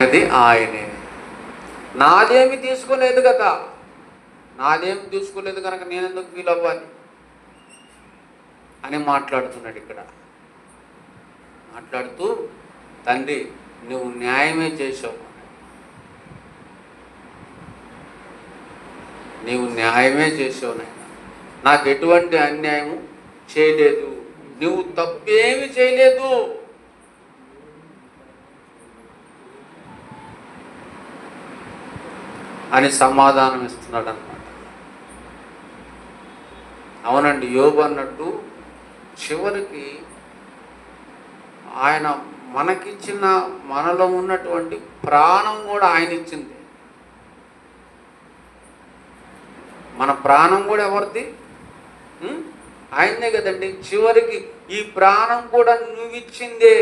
అది ఆయనే. నాదేమి తీసుకోలేదు కదా, నాదేమి తీసుకోలేదు కనుక నేనెందుకు ఫీల్ అవ్వాలి అని మాట్లాడుతున్నాడు ఇక్కడ. మాట్లాడుతూ, తండ్రి నువ్వు న్యాయమే చేసావు, నీవు న్యాయమే చేసావు నాయన, నాకు ఎటువంటి అన్యాయము చేయలేదు, నువ్వు తప్పేమి చేయలేదు అని సమాధానం ఇస్తున్నాడు అన్నమాట. అవునండి, యోబు అన్నట్టు చివరికి ఆయన మనకిచ్చిన, మనలో ఉన్నటువంటి ప్రాణం కూడా ఆయన ఇచ్చింది. మన ప్రాణం కూడా ఎవరిది? ఆయనే కదండి. చివరికి ఈ ప్రాణం కూడా నువ్విచ్చిందే,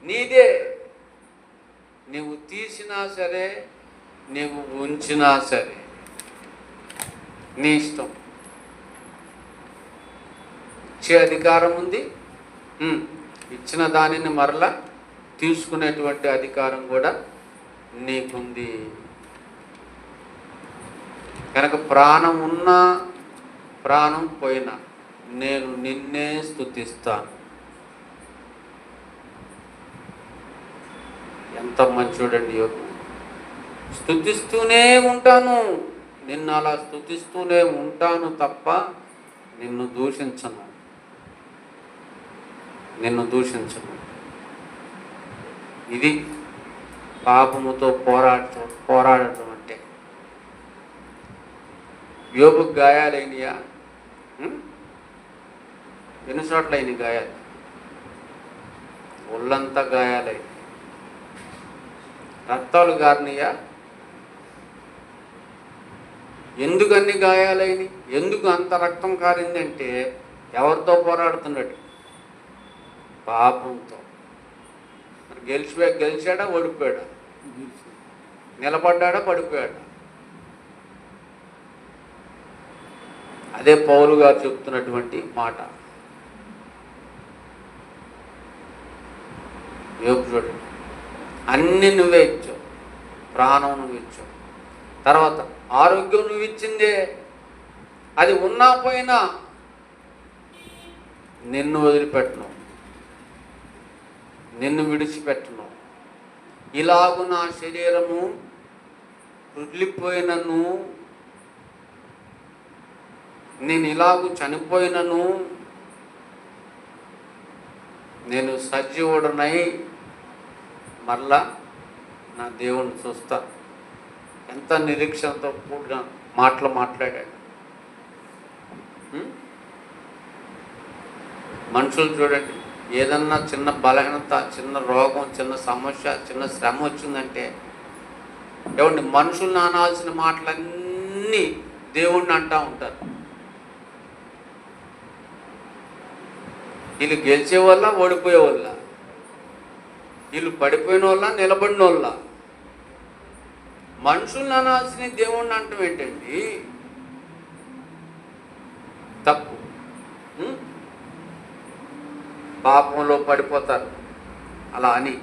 నీదే. నువ్వు తీసినా సరే, నువ్వు ఉంచినా సరే నీ ఇష్టం. ఇచ్చే అధికారం ఉంది, ఇచ్చిన దానిని మరలా తీసుకునేటువంటి అధికారం కూడా నీకుంది. కనుక ప్రాణం ఉన్నా ప్రాణం పోయినా నేను నిన్నే స్తుతిస్తాను. ఎంత మంచోడండి యోబు. స్తుతిస్తూనే ఉంటాను, నిన్ను అలా స్తుతిస్తూనే ఉంటాను తప్ప నిన్ను దూషించను, నిన్ను దూషించను. ఇది పాపముతో పోరాడటం అంటే. యోబుకు గాయాలైనయా? ఎన్ని చోట్ల అయిన గాయాలు? ఒళ్ళంతా గాయాలైన. రక్తాలు గారినయా? ఎందుకు అన్ని గాయాలైనవి? ఎందుకు అంత రక్తం కారిందంటే ఎవరితో పోరాడుతున్నాడు? పాపంతో. మరి గెలిచాడా ఓడిపోయాడా? నిలబడ్డా పడిపోయాడా? అదే పౌలు గారు చెప్తున్నటువంటి మాట. యోబు చూడండి, అన్నీ నువ్వే ఇచ్చావు, ప్రాణం నువ్వు ఇచ్చావు, తర్వాత ఆరోగ్యం నువ్వు ఇచ్చిందే, అది ఉన్నా పోయినా నిన్ను వదిలిపెట్టను, నిన్ను విడిచిపెట్టను. ఇలాగు నా శరీరము వృద్ధిపోయినను, నేను ఇలాగూ చనిపోయినను, నేను సజీవుడనై మరలా నా దేవుణ్ణి చూస్తా. ఎంత నిరీక్షణతో కూడిన మాటలు మాట్లాడాడు. మనుషులు చూడండి, ఏదన్నా చిన్న బలహీనత, చిన్న రోగం, చిన్న సమస్య, చిన్న శ్రమ వచ్చిందంటే ఏమండి, మనుషుల్ని అనాల్సిన మాటలన్నీ దేవుణ్ణి అంటూ ఉంటారు. వీళ్ళు గెలిచే వల్ల, ఓడిపోయే వల్ల, వీళ్ళు పడిపోయిన వల్ల, నిలబడిన వల్ల. మనుషుల్ని అనాల్సిన దేవుణ్ణి అంటాం ఏంటండి? తప్పు. పాపంలో పడిపోతారు అలా అని.